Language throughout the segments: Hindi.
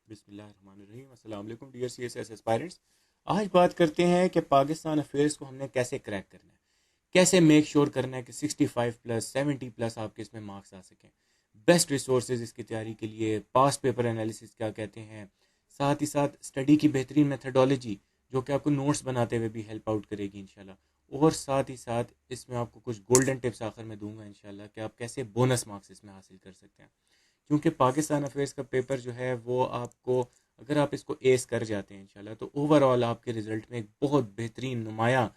बिस्मिल्लाहिर्रहमानिर्रहीम। अस्सलाम वालेकुम डियर सीएसएस एस्पायरेंट्स। आज बात करते हैं कि पाकिस्तान अफेयर्स को हमने कैसे क्रैक करना है, कैसे मेक श्योर करना है कि 65 प्लस 70 प्लस आपके इसमें मार्क्स आ सकें। बेस्ट रिसोर्सेज इसकी तैयारी के लिए, पास पेपर एनालिसिस क्या कहते हैं, साथ ही साथ स्टडी की बेहतरीन मेथडोलॉजी जो कि आपको नोट्स बनाते हुए भी हेल्प आउट करेगी इंशाल्लाह। और साथ ही साथ इसमें आपको कुछ गोल्डन टिप्स आखिर में दूंगा इंशाल्लाह कि आप कैसे बोनस मार्क्स इसमें हासिल कर सकते हैं। क्योंकि पाकिस्तान अफेयर्स का पेपर जो है वो आपको, अगर आप इसको एस कर जाते हैं इंशाल्लाह, तो ओवरऑल आपके रिज़ल्ट में एक बहुत बेहतरीन नुमाया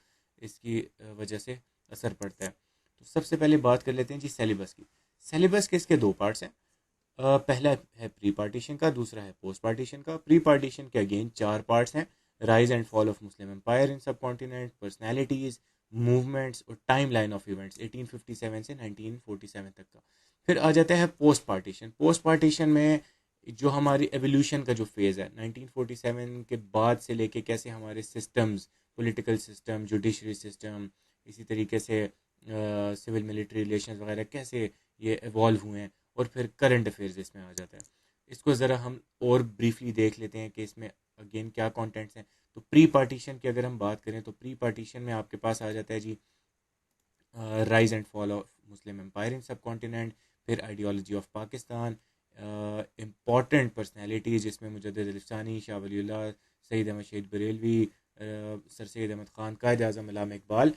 इसकी वजह से असर पड़ता है। तो सबसे पहले बात कर लेते हैं जी सिलेबस की। सिलेबस के इसके दो पार्ट्स हैं। पहला है प्री पार्टीशन का, दूसरा है पोस्ट पार्टीशन का। प्री पार्टीशन के अगेन चार पार्ट्स हैं: rise and fall of Muslim empire in subcontinent, personalities, movements और टाइम लाइन ऑफ इवेंट्स 1857 से 1947 तक का। फिर आ जाता है पोस्ट पार्टीशन। पोस्ट पार्टीशन में जो हमारी एवोल्यूशन का जो फेज़ है 1947 के बाद से लेके, कैसे हमारे systems, political system, judiciary system, इसी तरीके से सिविल मिलिट्री रिलेशन वगैरह कैसे ये इवॉल्व हुए हैं, और फिर करंट अफेयर्स इसमें आ जाता है। इसको ज़रा हम और ब्रीफली देख लेते हैं कि इसमें अगेन क्या कंटेंट्स हैं। तो प्री पार्टीशन की अगर हम बात करें तो प्री पार्टीशन में आपके पास आ जाता है जी rise and fall of Muslim empire in subcontinent, फिर ideology of Pakistan, important personalities जिसमें मुजद्दिद अली, शाह वलीउल्लाह, सईद अहमद शहीद बरेलवी, सर सैयद अहमद ख़ान, कायद आज़म अल्लामा इकबाल।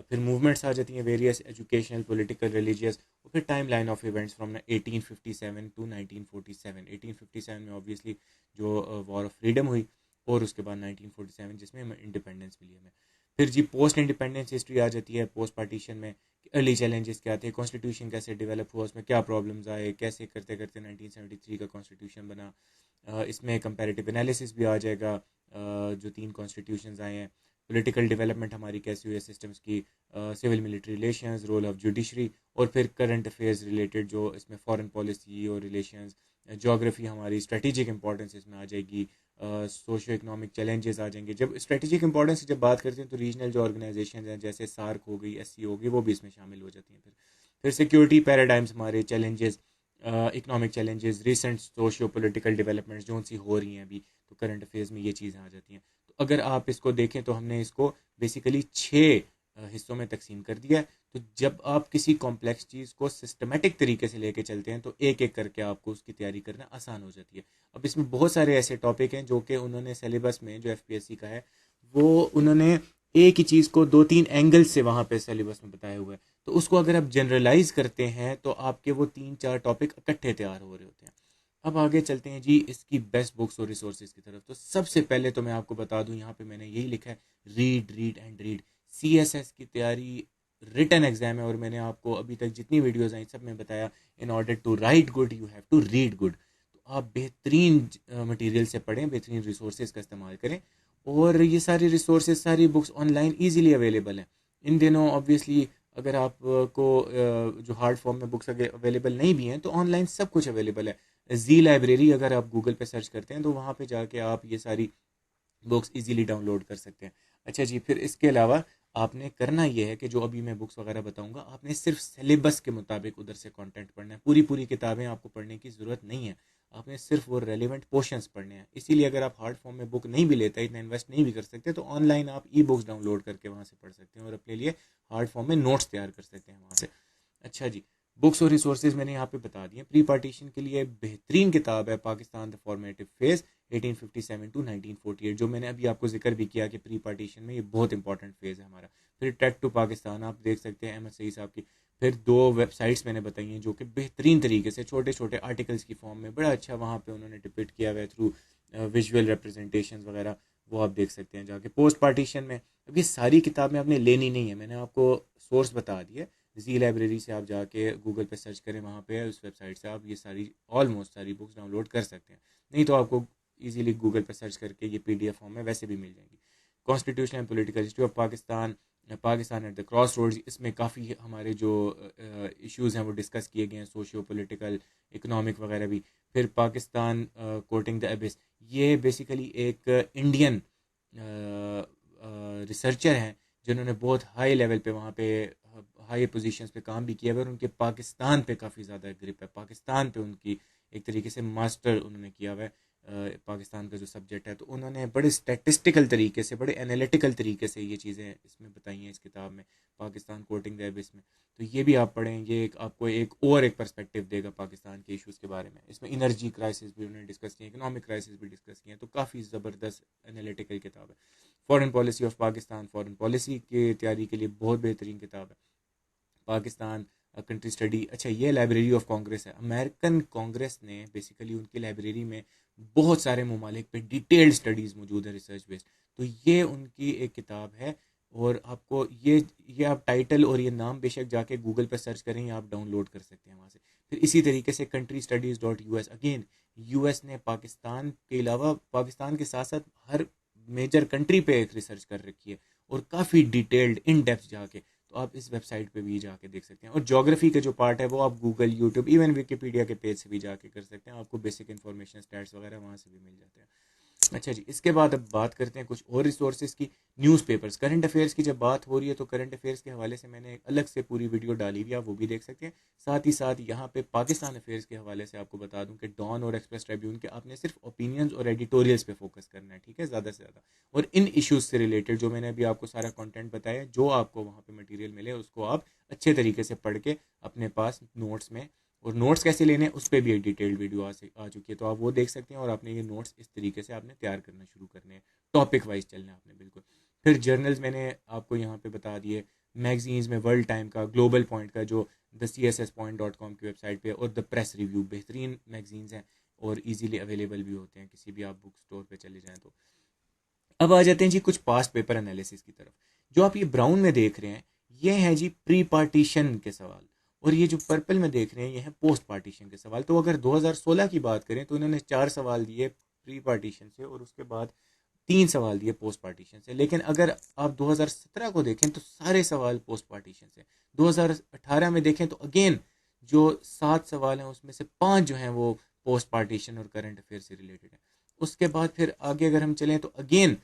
फिर मूवमेंट्स आ जाती हैं वेरियस एजुकेशनल, पॉलिटिकल, रिलीजियस। और फिर time line of events from 1857 to 1947। 1857 में ऑब्वियसली जो वॉर ऑफ फ्रीडम हुई, और उसके बाद 1947 जिसमें हमें इंडिपेंडेंस मिली हमें। फिर जी पोस्ट इंडिपेंडेंस हिस्ट्री आ जाती है पोस्ट पार्टीशन में। अर्ली चैलेंजेस क्या थे, कॉन्स्टिट्यूशन कैसे डेवलप हुआ, उसमें क्या प्रॉब्लम्स आए, कैसे करते करते 1973 का कॉन्स्टिट्यूशन बना। इसमें कंपैरेटिव एनालिसिस भी आ जाएगा, जो तीन कॉन्स्टिट्यूशंस आए हैं। पॉलिटिकल डेवलपमेंट हमारी कैसी हुई है सिस्टम्स की, civil military relations, role of judiciary, और फिर करंट अफेयर्स रिलेटेड जो इसमें फॉरेन पॉलिसी और रिलेशंस, जोग्राफी हमारी, स्ट्रेटेजिक इंपॉर्टेंस इसमें आ जाएगी, सोशो इकोनॉमिक चैलेंजेस आ जाएंगे। जब स्ट्रेटेजिक इंपॉर्टेंस की जब बात करते हैं तो रीजनल जो ऑर्गेनाइजेशन हैं जैसे सार्क हो गई, एससी हो गई, वो भी इसमें शामिल हो जाती हैं। फिर सिक्योरिटी पैराडाइम्स हमारे challenges, economic challenges, recent socio political developments जो सी हो रही हैं अभी, तो करंट अफेयर्स में ये चीज़ें आ जाती हैं। तो अगर आप इसको देखें तो हमने इसको बेसिकली छः हिस्सों में तकसीम कर दिया है। तो जब आप किसी कॉम्प्लेक्स चीज़ को सिस्टमेटिक तरीके से लेके चलते हैं तो एक एक करके आपको उसकी तैयारी करना आसान हो जाती है। अब इसमें बहुत सारे ऐसे टॉपिक हैं जो कि उन्होंने सिलेबस में, जो एफपीएससी का है, वो उन्होंने एक ही चीज़ को दो तीन एंगल से वहाँ पे सिलेबस में बताया हुआ है। तो उसको अगर आप जनरलाइज करते हैं तो आपके वो तीन चार टॉपिक इकट्ठे तैयार हो रहे होते हैं। अब आगे चलते हैं जी इसकी बेस्ट बुक्स और रिसोर्सेज की तरफ। तो सबसे पहले तो मैं आपको बता दूं, यहाँ पे मैंने यही लिखा है, read read and read. CSS की तैयारी रिटन एग्जाम है, और मैंने आपको अभी तक जितनी वीडियोस आई सब में बताया, in order to write good you have to read good. तो आप बेहतरीन मटेरियल से पढ़ें, बेहतरीन रिसोर्सेज का इस्तेमाल करें। और ये सारी रिसोर्सेज, सारी बुक्स ऑनलाइन ईजिली अवेलेबल हैं इन दिनों। ऑब्वियसली अगर आपको जो हार्ड फॉर्म में बुक्स अवेलेबल नहीं भी हैं तो ऑनलाइन सब कुछ अवेलेबल है। जी लाइब्रेरी अगर आप गूगल पे सर्च करते हैं तो वहाँ पे जाके आप ये सारी बुक्स इजीली डाउनलोड कर सकते हैं। अच्छा जी, फिर इसके अलावा आपने करना ये है कि जो अभी मैं बुक्स वगैरह बताऊंगा, आपने सिर्फ सिलेबस के मुताबिक उधर से कंटेंट पढ़ना है। पूरी पूरी किताबें आपको पढ़ने की ज़रूरत नहीं है, आपने सिर्फ वो रेलिवेंट पोर्शंस पढ़ने हैं। इसीलिए अगर आप हार्ड फॉर्म में बुक नहीं भी लेते, इतना इन्वेस्ट नहीं भी कर सकते, तो ऑनलाइन आप ई बुक्स डाउनलोड करके वहाँ से पढ़ सकते हैं और अपने लिए हार्ड फॉर्म में नोट्स तैयार कर सकते हैं वहाँ से। अच्छा जी, बुक्स और रिसोर्सेज मैंने यहाँ पे बता दिए। प्री पार्टीशन के लिए बेहतरीन किताब है Pakistan the formative phase 1857 to 1948, जो मैंने अभी आपको जिक्र भी किया कि प्री पार्टीशन में ये बहुत इंपॉर्टेंट फेज है हमारा। फिर टेक टू पाकिस्तान आप देख सकते हैं अहमद सईद साहब की। फिर दो वेबसाइट्स मैंने बताई हैं जो कि बेहतरीन तरीके से छोटे छोटे आर्टिकल्स की फॉर्म में बड़ा अच्छा वहाँ पे उन्होंने डिपिक्ट किया हुआ है थ्रू विजुअल रिप्रेजेंटेशन वगैरह, वो आप देख सकते हैं जाके। पोस्ट पार्टीशन में अब ये सारी किताबें आपने लेनी नहीं है, मैंने आपको सोर्स बता दिया। जी लाइब्रेरी से आप जाके गूगल पे सर्च करें, वहाँ पे उस वेबसाइट से आप ये सारी ऑलमोस्ट सारी बुक्स डाउनलोड कर सकते हैं। नहीं तो आपको इजीली गूगल पे सर्च करके ये पीडीएफ फॉर्म में वैसे भी मिल जाएंगी। Constitution and political history of Pakistan, Pakistan at the crossroads, इसमें काफ़ी हमारे जो इश्यूज़ हैं वो डिस्कस किए गए हैं, सोशियो पॉलिटिकल, इकोनॉमिक वगैरह भी। फिर पाकिस्तान कोटिंग द एबिस, ये बेसिकली एक इंडियन रिसर्चर हैं जिन्होंने बहुत हाई लेवल पे वहाँ पे हाई पोजीशंस पे काम भी किया हुआ है, और उनके पाकिस्तान पे काफ़ी ज़्यादा ग्रिप है, पाकिस्तान पे उनकी एक तरीके से मास्टर उन्होंने किया हुआ है। पाकिस्तान का जो सब्जेक्ट है, तो उन्होंने बड़े स्टैटिस्टिकल तरीके से, बड़े एनालिटिकल तरीके से ये चीज़ें इसमें बताई हैं इस किताब में, पाकिस्तान कोटिंग द एबिस में। तो ये भी आप पढ़ें, ये आपको एक पर्सपेक्टिव देगा पाकिस्तान के इश्यूज़ के बारे में। इसमें एनर्जी क्राइसिस भी उन्होंने डिस्कस किया, इकोनॉमिक क्राइसिस भी डिस्कस किए हैं, तो काफ़ी ज़बरदस्त एनालिटिकल किताब है। Foreign policy of Pakistan, foreign policy की तैयारी के लिए बहुत बेहतरीन किताब है। पाकिस्तान कंट्री स्टडी, अच्छा ये लाइब्रेरी ऑफ कांग्रेस है, अमेरिकन कांग्रेस ने बेसिकली उनकी लाइब्रेरी में बहुत सारे ममालिक पे डिटेल्ड स्टडीज़ मौजूद है, रिसर्च बेस्ड। तो ये उनकी एक किताब है, और आपको ये आप टाइटल और ये नाम बेशक जाके गूगल पर सर्च करें या आप डाउनलोड कर सकते हैं वहाँ से। फिर इसी तरीके से country studies dot US, again US ने पाकिस्तान के अलावा, पाकिस्तान के साथ साथ हर मेजर कंट्री पे एक रिसर्च कर रखी है, और काफ़ी डिटेल्ड इन डेप्थ जाके। तो आप इस वेबसाइट पे भी जाके देख सकते हैं। और ज्योग्राफी का जो पार्ट है वो आप गूगल, यूट्यूब, इवन विकीपीडिया के पेज से भी जाके कर सकते हैं, आपको बेसिक इन्फॉर्मेशन, स्टैट्स वगैरह वहाँ से भी मिल जाते हैं। अच्छा जी, इसके बाद अब बात करते हैं कुछ और रिसोर्सेज की। न्यूज़पेपर्स, करंट अफेयर्स की जब बात हो रही है तो करंट अफेयर्स के हवाले से मैंने एक अलग से पूरी वीडियो डाली हुई है, आप वो भी देख सकते हैं। साथ ही साथ यहाँ पे पाकिस्तान अफेयर्स के हवाले से आपको बता दूं कि डॉन और एक्सप्रेस ट्रिब्यून के आपने सिर्फ ओपिनियंस और एडिटोरियल्स पे फोकस करना है, ठीक है, ज़्यादा से ज़्यादा। और इन इश्यूज़ से रिलेटेड जो मैंने अभी आपको सारा कंटेंट बताया, जो आपको वहाँ पे मटेरियल मिले उसको आप अच्छे तरीके से पढ़ के अपने पास नोट्स में, और नोट्स कैसे लेने हैं उस पर भी एक डिटेल्ड वीडियो आ चुकी है, तो आप वो देख सकते हैं। और आपने ये नोट्स इस तरीके से आपने तैयार करना शुरू करने हैं, टॉपिक वाइज चलना है आपने, बिल्कुल। फिर जर्नल्स मैंने आपको यहाँ पे बता दिए। मैगजीन्स में वर्ल्ड टाइम का, ग्लोबल पॉइंट का, जो thecsspoint.com की वेबसाइट पे, और द प्रेस रिव्यू, बेहतरीन मैगजीन्स हैं और इजीली अवेलेबल भी होते हैं, किसी भी आप बुक स्टोर पे चले जाएँ तो। अब आ जाते हैं जी कुछ पास्ट पेपर एनालिसिस की तरफ। जो आप ये ब्राउन में देख रहे हैं, ये हैं जी प्री पार्टीशन के सवाल, और ये जो पर्पल में देख रहे हैं ये हैं पोस्ट पार्टीशन के सवाल। तो अगर 2016 की बात करें तो इन्होंने 4 सवाल दिए प्री पार्टीशन से, और उसके बाद 3 सवाल दिए पोस्ट पार्टीशन से। लेकिन अगर आप 2017 को देखें तो सारे सवाल पोस्ट पार्टीशन से। 2018 में देखें तो अगेन जो 7 सवाल हैं उसमें से 5 जो हैं वो पोस्ट पार्टीशन और करंट अफेयर से रिलेटेड है। उसके बाद फिर आगे अगर हम चलें तो अगेन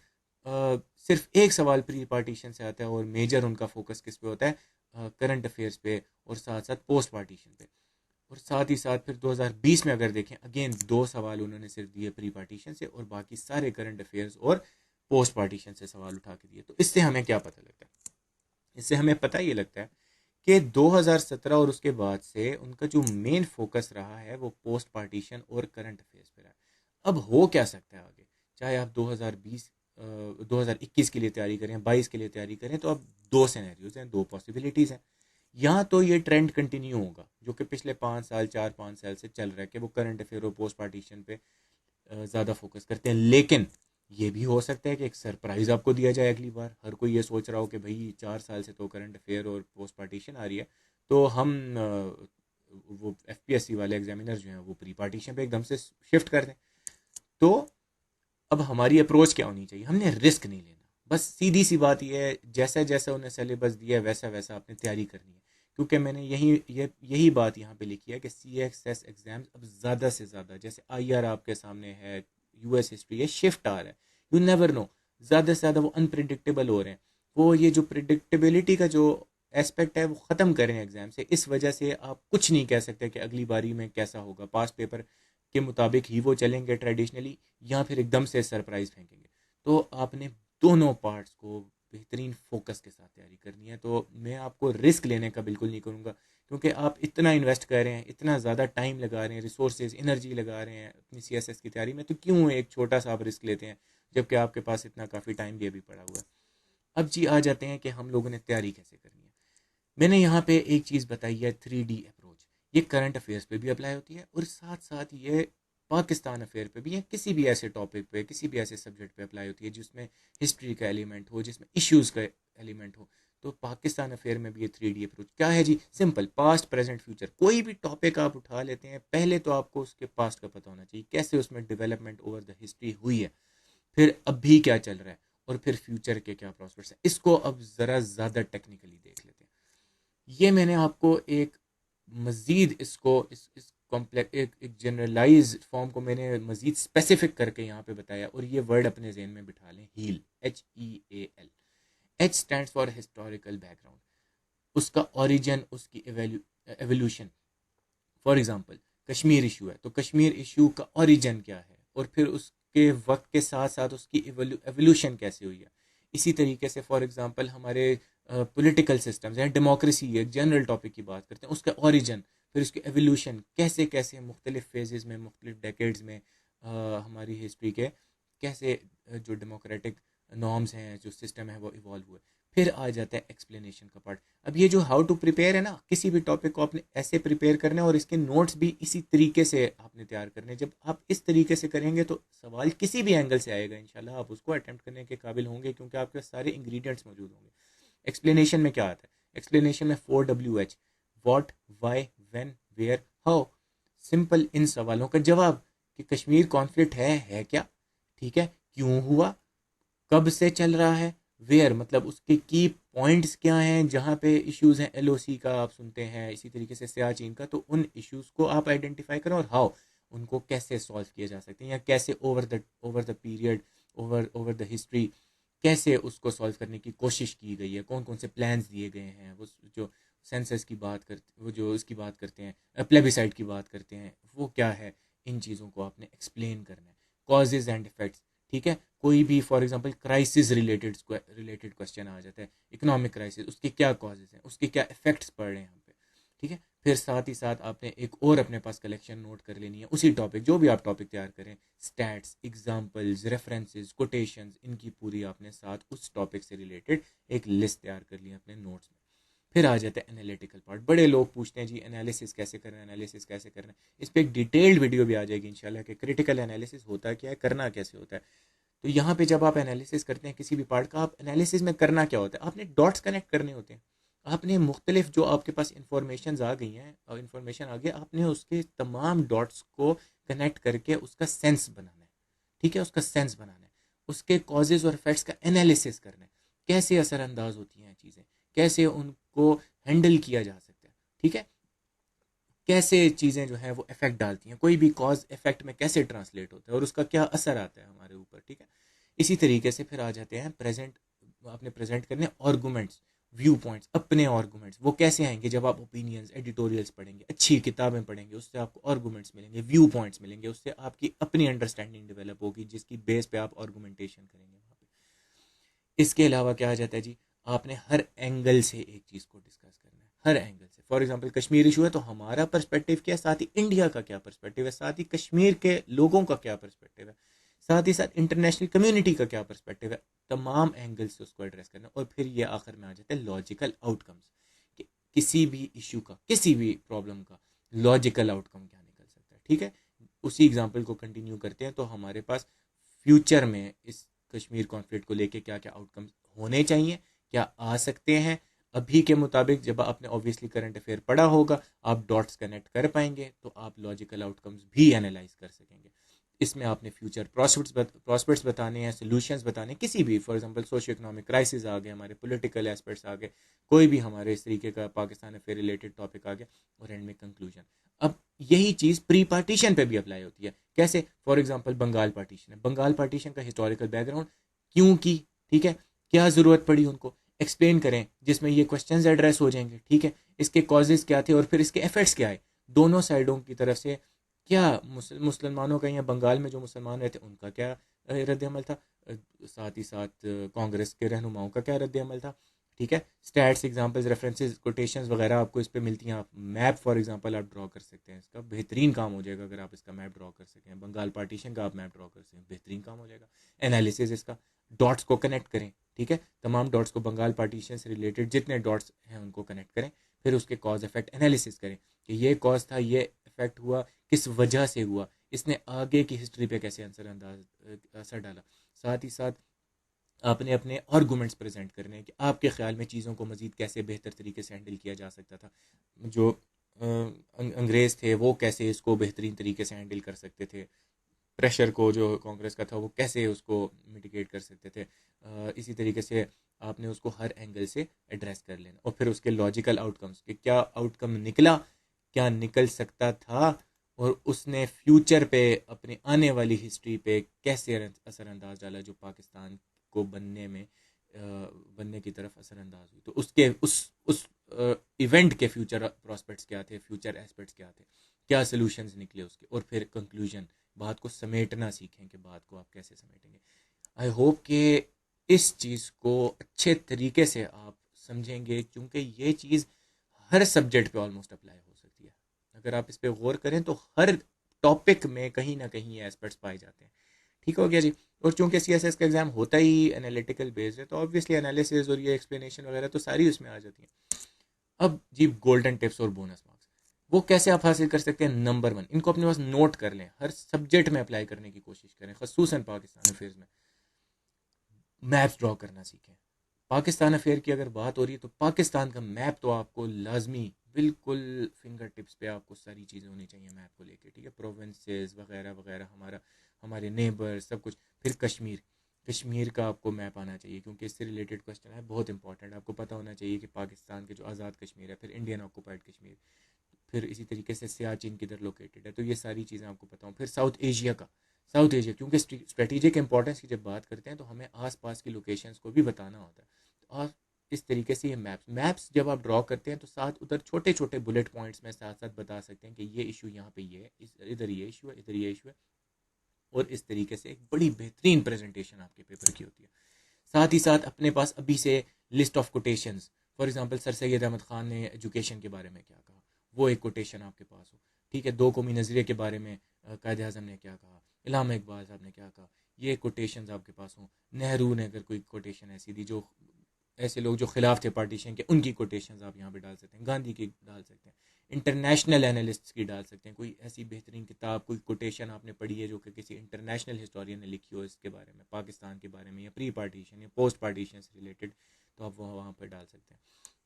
सिर्फ एक सवाल प्री पार्टीशन से आता है, और मेजर उनका फोकस किस पे होता है, करंट अफेयर्स पे, और साथ साथ पोस्ट पार्टीशन पे। और साथ ही साथ फिर 2020 में अगर देखें, अगेन 2 सवाल उन्होंने सिर्फ दिए प्री पार्टीशन से, और बाकी सारे करंट अफेयर्स और पोस्ट पार्टीशन से सवाल उठा के दिए। तो इससे हमें क्या पता लगता है? इससे हमें पता ये लगता है कि 2017 और उसके बाद से उनका जो मेन फोकस रहा है वो पोस्ट पार्टीशन और करंट अफेयर्स पे रहा है। अब हो क्या सकता है आगे, चाहे आप 2021 के लिए तैयारी करें, 22 के लिए तैयारी करें, तो अब 2 सिनेरियोज हैं, 2 पॉसिबिलिटीज़ हैं। यहाँ तो ये ट्रेंड कंटिन्यू होगा जो कि पिछले 5 साल, 4-5 साल से चल रहा है, कि वो करंट अफेयर और पोस्ट पार्टीशन पे ज़्यादा फोकस करते हैं। लेकिन ये भी हो सकता है कि एक सरप्राइज़ आपको दिया जाए अगली बार। हर कोई ये सोच रहा हो कि भाई 4 साल से तो करंट अफेयर और पोस्ट पार्टीशन आ रही है, तो हम वो एफपीएससी वाले एग्जामिनर जो हैं वो प्री पार्टीशन पे एकदम से शिफ्ट कर दें। तो अब हमारी अप्रोच क्या होनी चाहिए? हमने रिस्क नहीं लेना, बस सीधी सी बात यह है, जैसा जैसा उन्हें सिलेबस दिया है वैसा वैसा आपने तैयारी करनी है। क्योंकि मैंने यही बात यहाँ पे लिखी है कि CXS एग्जाम्स अब ज़्यादा से ज़्यादा, जैसे IR आपके सामने है, US हिस्ट्री है, शिफ्ट आ रहा है, यू नेवर नो, ज़्यादा से ज़्यादा वो अनप्रिडिक्टेबल हो रहे हैं। वो ये जो प्रिडिक्टेबिलिटी का जो एस्पेक्ट है वो ख़त्म करें एग्जाम से। इस वजह से आप कुछ नहीं कह सकते कि अगली बारी में कैसा होगा, पास्ट पेपर के मुताबिक ही वो चलेंगे ट्रेडिशनली, या फिर एकदम से सरप्राइज फेंकेंगे। तो आपने दोनों पार्ट्स को बेहतरीन फोकस के साथ तैयारी करनी है। तो मैं आपको रिस्क लेने का बिल्कुल नहीं करूँगा, क्योंकि आप इतना इन्वेस्ट कर रहे हैं, इतना ज़्यादा टाइम लगा रहे हैं, रिसोर्सेज, एनर्जी लगा रहे हैं अपनी CSS की तैयारी में, तो क्यों एक छोटा सा आप रिस्क लेते हैं जबकि आपके पास इतना काफ़ी टाइम भी अभी पड़ा हुआ है। अब जी आ जाते हैं कि हम लोगों ने तैयारी कैसे करनी है। मैंने यहाँ पे एक चीज़ बताई है, 3D अप्रोच। ये करंट अफेयर्स पे भी अप्लाई होती है, और साथ साथ ये पाकिस्तान अफेयर पे भी, या किसी भी ऐसे टॉपिक पे, किसी भी ऐसे सब्जेक्ट पे अप्लाई होती है जिसमें हिस्ट्री का एलिमेंट हो, जिसमें इश्यूज़ का एलिमेंट हो। तो पाकिस्तान अफेयर में भी ये 3D अप्रोच क्या है जी? सिंपल, पास्ट, प्रेजेंट, फ्यूचर, कोई भी टॉपिक आप उठा लेते हैं, पहले तो आपको उसके पास्ट का पता होना चाहिए, कैसे उसमें डेवलपमेंट ओवर द हिस्ट्री हुई है, फिर अभी क्या चल रहा है, और फिर फ्यूचर के क्या प्रॉस्पेक्ट्स हैं। इसको अब ज़रा ज़्यादा टेक्निकली देख लेते हैं। ये मैंने आपको एक मज़ीद इसको इस कॉम्प्लेक्स, एक जनरलाइज फॉर्म को मैंने मज़ीद स्पेसिफिक करके यहाँ पे बताया, और ये वर्ड अपने जहन में बिठा लें, heal, HEAL। H stands for historical background, उसका ओरिजिन, उसकी evolution. For example, Kashmir issue है, तो कश्मीर इशू का ओरिजिन क्या है, और फिर उसके वक्त के साथ साथ उसकी एवोल्यूशन कैसे हुई है। इसी तरीके से फॉर एग्जांपल हमारे पॉलिटिकल सिस्टम्स हैं, डेमोक्रेसी एक जनरल टॉपिक की बात करते हैं, उसका ओरिजिन, फिर उसकी एवोल्यूशन कैसे कैसे मुख्तलिफ फेजेस में, मुख्तलिफ डेकेड्स में हमारी हिस्ट्री के कैसे जो डेमोक्रेटिक नॉर्म्स हैं, जो सिस्टम है वो इवॉल्व हुए। फिर आ जाता है एक्सप्लेनेशन का पार्ट। अब ये जो हाउ टू प्रिपेयर है ना, किसी भी टॉपिक को आपने ऐसे प्रिपेयर करना है और इसके नोट्स भी इसी तरीके से आपने तैयार करने हैं। जब आप इस तरीके से करेंगे तो सवाल किसी भी एंगल से आएगा इंशाल्लाह आप उसको अटेम्प्ट करने के काबिल होंगे, क्योंकि आपके पास सारे इंग्रेडिएंट्स मौजूद होंगे। एक्सप्लेनेशन में क्या आता है? एक्सप्लेनेशन में 4WH, what, why, when, where, how. Simple इन सवालों का जवाब कि कश्मीर कॉन्फ्लिक्ट है क्या, ठीक है, क्यों हुआ, कब से चल रहा है, वेयर मतलब उसके की पॉइंट्स क्या हैं, जहाँ पे इश्यूज हैं, LOC का आप सुनते हैं, इसी तरीके से सियाचिन का, तो उन इश्यूज को आप आइडेंटिफाई करें और हाउ उनको कैसे सॉल्व किए जा सकते हैं, या कैसे over the period, over the history कैसे उसको सॉल्व करने की कोशिश की गई है, कौन कौन से प्लान्स दिए गए हैं। वो जो सेंसस की बात करते, वो जो इसकी बात करते हैं, प्लेबिसाइड की बात करते हैं, वो क्या है, इन चीज़ों को आपने एक्सप्लेन करना है। कॉजेज एंड इफेक्ट्स, ठीक है, कोई भी for example crisis related question आ जाता है, इकोनॉमिक क्राइसिस, उसके क्या कॉजेज हैं, उसके क्या इफेक्ट्स पड़ रहे हैं हम पे, ठीक है। फिर साथ ही साथ आपने एक और अपने पास कलेक्शन नोट कर लेनी है उसी टॉपिक, जो भी आप टॉपिक तैयार करें, स्टैट्स, एग्जाम्पल्स, रेफरेंसेस, कोटेशंस, इनकी पूरी आपने साथ उस टॉपिक से रिलेटेड एक लिस्ट तैयार कर ली है अपने नोट्स में। फिर आ जाता है एनालिटिकल पार्ट। बड़े लोग पूछते हैं जी एनालिसिस कैसे करना है, एनालिसिस कैसे करना है। इस पर एक डिटेल्ड वीडियो भी आ जाएगी इंशाल्लाह कि क्रिटिकल एनालिसिस होता क्या है, करना कैसे होता है। तो यहाँ पे जब आप एनालिसिस करते हैं किसी भी पार्ट का, आप एनालिसिस में करना क्या होता है, आपने डॉट्स कनेक्ट करने होते हैं। आपने मुख्तलिफ जो आपके पास इंफॉर्मेशन आ गई हैं, इंफॉर्मेशन आ गई, आपने उसके तमाम डॉट्स को कनेक्ट करके उसका सेंस बनाना है, ठीक है, उसका सेंस बनाना है, उसके कॉजेज और इफेक्ट्स का एनालिसिस करना है, कैसे असरअंदाज होती हैं चीज़ें, कैसे उनको हैंडल किया जा सकता है, ठीक है, कैसे चीज़ें जो हैं वो इफेक्ट डालती हैं, कोई भी कॉज इफेक्ट में कैसे ट्रांसलेट होता है और उसका क्या असर आता है हमारे ऊपर, ठीक है। इसी तरीके से फिर आ जाते हैं प्रेजेंट, आपने प्रेजेंट करने आर्गूमेंट्स, व्यू पॉइंट्स, अपने आर्गूमेंट्स। वो कैसे आएंगे? जब आप ओपिनियंस, एडिटोरियल्स पढ़ेंगे, अच्छी किताबें पढ़ेंगे, उससे आपको आर्गूमेंट्स मिलेंगे, व्यू पॉइंट्स मिलेंगे, उससे आपकी अपनी अंडरस्टैंडिंग डेवलप होगी, जिसकी बेस पे आप आर्गूमेंटेशन करेंगे वहाँ पे। इसके अलावा क्या आ जाता है जी, आपने हर एंगल से एक चीज़ को डिस्कस करना है, हर एंगल से। फॉर एग्जांपल कश्मीर इशू है तो हमारा पर्सपेक्टिव क्या है, साथ ही इंडिया का क्या पर्सपेक्टिव है, साथ ही कश्मीर के लोगों का क्या पर्सपेक्टिव है, साथ ही साथ इंटरनेशनल कम्युनिटी का क्या पर्सपेक्टिव है। तमाम एंगल से उसको एड्रेस करना। और फिर ये आखिर में आ जाता है लॉजिकल आउटकम्स, कि किसी भी इशू का, किसी भी प्रॉब्लम का लॉजिकल आउटकम क्या निकल सकता है, ठीक है। उसी एग्जाम्पल को कंटिन्यू करते हैं तो हमारे पास फ्यूचर में इस कश्मीर कॉन्फ्लिक्ट को लेके क्या क्या आउटकम्स होने चाहिए, क्या आ सकते हैं। अभी के मुताबिक जब आपने ऑब्वियसली करंट अफेयर पढ़ा होगा, आप डॉट्स कनेक्ट कर पाएंगे तो आप लॉजिकल आउटकम्स भी एनालाइज कर सकेंगे। इसमें आपने फ्यूचर प्रॉस्पेक्ट्स बताने हैं, सोल्यूशंस बताने हैं, किसी भी for example socio economic crisis आ गए, हमारे पॉलिटिकल एस्पेक्ट्स आ गए, कोई भी हमारे इस तरीके का पाकिस्तान अफेयर रिलेटेड टॉपिक आ गया, और एंड में कंक्लूजन। अब यही चीज़ प्री पार्टीशन पे भी अप्लाई होती है। कैसे? फॉर एग्जांपल बंगाल पार्टीशन है, बंगाल पार्टीशन का हिस्टोरिकल बैकग्राउंड क्यों की, ठीक है, क्या ज़रूरत पड़ी उनको, एक्सप्लेन करें, जिसमें ये क्वेश्चंस एड्रेस हो जाएंगे, ठीक है। इसके कॉजेज़ क्या थे और फिर इसके इफेक्ट्स क्या आए, दोनों साइडों की तरफ से। क्या मुसलमानों का, या बंगाल में जो मुसलमान रहते उनका क्या रद्द अमल था, साथ ही साथ कांग्रेस के रहनुमाओं का क्या रद्द अमल था, ठीक है। स्टैट्स, एग्जांपल्स, रेफरेंसेस, कोटेशंस वगैरह आपको इस पे मिलती हैं। आप मैप फॉर एग्जांपल आप ड्रॉ कर सकते हैं, इसका बेहतरीन काम हो जाएगा अगर आप इसका मैप ड्रॉ कर सकें। बंगाल पार्टीशन का आप मैप ड्रॉ कर सकें, बेहतरीन काम हो जाएगा। एनालिसिस इसका, डॉट्स को कनेक्ट करें, ठीक है, तमाम डॉट्स को, बंगाल पार्टीशन से रिलेटेड जितने डॉट्स हैं उनको कनेक्ट करें। फिर उसके कॉज इफेक्ट एनालिसिस करें कि ये कॉज था, ये इफेक्ट हुआ, किस वजह से हुआ, इसने आगे की हिस्ट्री पे कैसे असर डाला। साथ ही साथ आपने अपने आर्गूमेंट्स प्रेजेंट करने हैं कि आपके ख्याल में चीज़ों को मज़ीद कैसे बेहतर तरीके से हैंडल किया जा सकता था। जो अंग्रेज़ थे वो कैसे इसको बेहतरीन तरीके से हैंडल कर सकते थे, प्रेशर को जो कांग्रेस का था वो कैसे उसको मिटिगेट कर सकते थे। इसी तरीके से आपने उसको हर एंगल से एड्रेस कर लेना। और फिर उसके लॉजिकल आउटकम्स कि क्या आउटकम निकला, क्या निकल सकता था, और उसने फ्यूचर पे, अपने आने वाली हिस्ट्री पे कैसे असरअंदाज डाला, जो पाकिस्तान को बनने की तरफ असरअंदाज हुई। तो उसके उस इवेंट के फ्यूचर प्रॉस्पेक्ट्स क्या थे, फ्यूचर एस्पेक्ट्स क्या थे, क्या सोल्यूशंस निकले उसके, और फिर कंक्लूजन बात को समेटना सीखें कि बात को आप कैसे समेटेंगे। आई होप कि इस चीज़ को अच्छे तरीके से आप समझेंगे, क्योंकि ये चीज़ हर सब्जेक्ट पे ऑलमोस्ट अप्लाई हो सकती है। अगर आप इस पर गौर करें तो हर टॉपिक में कहीं ना कहीं ये एस्पेक्ट्स पाए जाते हैं। ठीक हो गया जी। और चूंकि CSS का एग्जाम होता ही एनालिटिकल बेस्ड है, तो ऑब्वियसली एनालिसिस और ये एक्सप्लेनेशन वगैरह तो सारी उसमें आ जाती है। अब जी गोल्डन टिप्स और बोनस मार्क्स, वो कैसे आप हासिल कर सकते हैं? नंबर 1, इनको अपने पास नोट कर लें, हर सब्जेक्ट में अप्लाई करने की कोशिश करें, खसूसन पाकिस्तान अफेयर्स में। मैप्स ड्रॉ करना सीखें। पाकिस्तान अफेयर की अगर बात हो रही है तो पाकिस्तान का मैप तो आपको लाजमी, बिल्कुल फिंगर टिप्स पे आपको सारी चीज़ें होनी चाहिए मैप को लेके, ठीक है। प्रोविंसेस वगैरह वगैरह, हमारे नेबर सब कुछ। फिर कश्मीर, कश्मीर का आपको मैप आना चाहिए, क्योंकि इससे रिलेटेड क्वेश्चन है, बहुत इंपॉर्टेंट। आपको पता होना चाहिए कि पाकिस्तान के जो आज़ाद कश्मीर है, फिर इंडियन ऑक्यूपाइड कश्मीर, फिर इसी तरीके से सियाचिन किधर लोकेटेड है, तो ये सारी चीज़ें आपको पता हो। फिर साउथ एशिया का, साउथ एशिया, क्योंकि स्ट्रेटेजिक इंपॉर्टेंस की जब बात करते हैं तो हमें आसपास की लोकेशंस को भी बताना होता है। तो आप इस तरीके से ये मैप्स जब आप ड्रॉ करते हैं तो साथ उधर छोटे छोटे बुलेट पॉइंट्स में साथ साथ बता सकते हैं कि ये इशू यहाँ पे ये है, इधर ये इशू है, इधर ये इशू है। और इस तरीके से एक बड़ी बेहतरीन प्रेजेंटेशन आपके पेपर की होती है। साथ ही साथ अपने पास अभी से list of quotations, for example sir Syed Ahmad Khan ने एजुकेशन के बारे में क्या कहा, वो एक कोटेशन आपके पास हो। ठीक है, दो कौमी नज़रिए के बारे में कायद आज़म ने क्या कहा, इलामा इकबाल साहब ने क्या कहा, ये कोटेशंस आपके पास हों। नेहरू ने अगर कोई कोटेशन ऐसी दी, जो ऐसे लोग जो खिलाफ थे पार्टीशन के, उनकी कोटेशंस आप यहाँ पे डाल सकते हैं, गांधी की डाल सकते हैं, इंटरनेशनल एनालिस्ट की डाल सकते हैं। कोई ऐसी बेहतरीन किताब, कोई कोटेशन आपने पढ़ी है जो कि किसी इंटरनेशनल हिस्टोरियन ने लिखी हो इसके बारे में, पाकिस्तान के बारे में, या प्री पार्टीशन या पोस्ट पार्टीशन से रिलेटेड, तो आप वहाँ वहाँ पर डाल सकते हैं।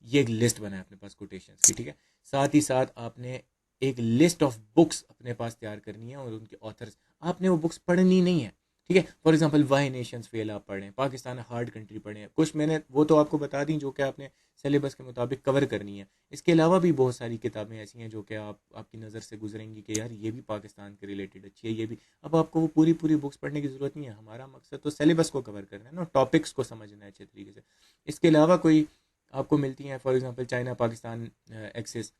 ये एक लिस्ट बनाए अपने पास कोटेशन की, ठीक है। साथ ही साथ आपने एक लिस्ट ऑफ बुक्स अपने पास तैयार करनी है, और उनके ऑथर्स, आपने वो बुक्स पढ़नी नहीं है, ठीक है। For example why nations fail आप पढ़ें, पाकिस्तान हार्ड कंट्री पढ़ें, कुछ मैंने वो तो आपको बता दी जो कि आपने सिलेबस के मुताबिक कवर करनी है। इसके अलावा भी बहुत सारी किताबें ऐसी हैं जो कि आपकी नज़र से गुजरेंगी कि यार ये भी पाकिस्तान के रिलेटेड अच्छी है, ये भी। अब आपको वो पूरी पूरी बुक्स पढ़ने की ज़रूरत नहीं है, हमारा मकसद तो सिलेबस को कवर करना है ना, टॉपिक्स को समझना है अच्छे तरीके से। इसके अलावा कोई आपको मिलती हैं, for example China Pakistan axis,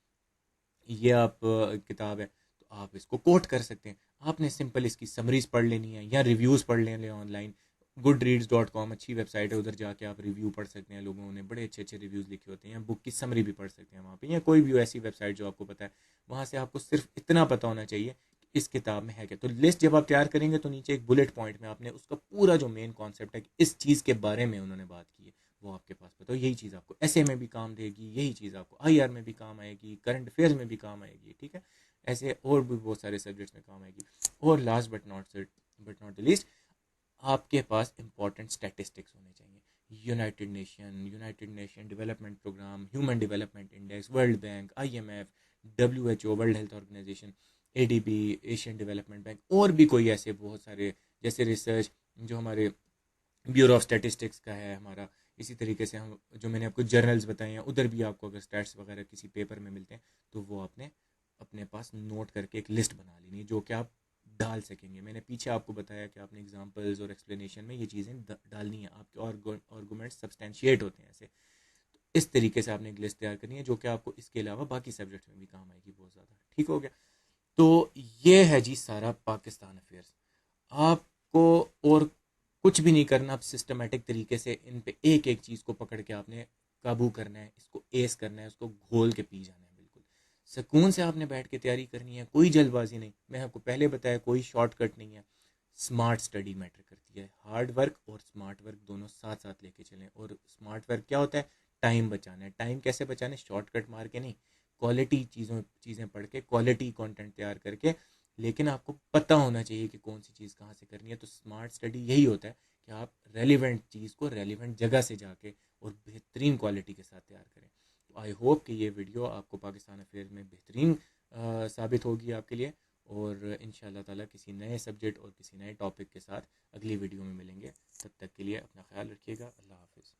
ये आप किताब है, तो आप इसको कोट कर सकते हैं। आपने सिंपल इसकी समरीज पढ़ लेनी है या रिव्यूज़ पढ़ लेने ऑनलाइन। goodreads.com अच्छी वेबसाइट है, उधर जाके आप रिव्यू पढ़ सकते हैं, लोगों ने बड़े अच्छे अच्छे रिव्यूज़ लिखे होते हैं, या बुक की समरी भी पढ़ सकते हैं वहाँ पे, या कोई भी ऐसी वेबसाइट जो आपको पता है। वहाँ से आपको सिर्फ इतना पता होना चाहिए कि इस किताब में है क्या। तो लिस्ट जब आप तैयार करेंगे तो नीचे एक बुलेट पॉइंट में आपने उसका पूरा जो मेन कॉन्सेप्ट है कि इस चीज़ के बारे में उन्होंने बात की है, वो आपके पास पता हो। यही चीज़ आपको ऐसे में भी काम देगी, यही चीज़ आपको IR में भी काम आएगी, करंट अफेयर्स में भी काम आएगी, ठीक है। ऐसे और भी बहुत सारे सब्जेक्ट्स में काम आएगी। और last but not the least, आपके पास इंपॉर्टेंट स्टैटिस्टिक्स होने चाहिए। United Nation Development Programme, Human Development Index, World Bank, IMF, WHO World Health Organisation, ADB Asian Development Bank, और भी कोई ऐसे बहुत सारे, जैसे रिसर्च जो हमारे ब्यूरो ऑफ स्टैटिस्टिक्स का है हमारा। इसी तरीके से हम जो मैंने आपको जर्नल्स बताए हैं, उधर भी आपको अगर स्टैट्स वगैरह किसी पेपर में मिलते हैं तो वो आपने अपने पास नोट करके एक लिस्ट बना लेनी है जो कि आप डाल सकेंगे। मैंने पीछे आपको बताया कि आपने एग्जांपल्स और एक्सप्लेनेशन में ये चीज़ें डालनी है, आपके आर्गूमेंट सब्सटेंशिएट होते हैं ऐसे। तो इस तरीके से आपने एक लिस्ट तैयार करनी है जो कि आपको इसके अलावा बाकी सब्जेक्ट्स में भी काम आएगी बहुत ज़्यादा। ठीक हो गया। तो ये है जी सारा पाकिस्तान अफेयर्स। आपको और कुछ भी नहीं करना, आप सिस्टमेटिक तरीके से इन पे एक एक चीज़ को पकड़ के आपने काबू करना है, इसको एस करना है, उसको घोल के पी जाना है। बिल्कुल सुकून से आपने बैठ के तैयारी करनी है, कोई जल्दबाजी नहीं। मैं आपको पहले बताया कोई शॉर्टकट नहीं है। स्मार्ट स्टडी मैटर करती है, हार्ड वर्क और स्मार्ट वर्क दोनों साथ साथ लेके चलें। और स्मार्ट वर्क क्या होता है? टाइम बचाना है। टाइम कैसे बचाना है? शॉर्टकट मार के नहीं, क्वालिटी चीज़ें पढ़ के, क्वालिटी कंटेंट तैयार करके। लेकिन आपको पता होना चाहिए कि कौन सी चीज़ कहाँ से करनी है। तो स्मार्ट स्टडी यही होता है कि आप रेलिवेंट चीज़ को रेलिवेंट जगह से जाके और बेहतरीन क्वालिटी के साथ तैयार करें। तो आई होप कि ये वीडियो आपको पाकिस्तान अफेयर में बेहतरीन साबित होगी आपके लिए। और इंशाल्लाह ताला किसी नए सब्जेक्ट और किसी नए टॉपिक के साथ अगली वीडियो में मिलेंगे। तब तक के लिए अपना ख्याल रखिएगा। अल्लाह हाफिज़।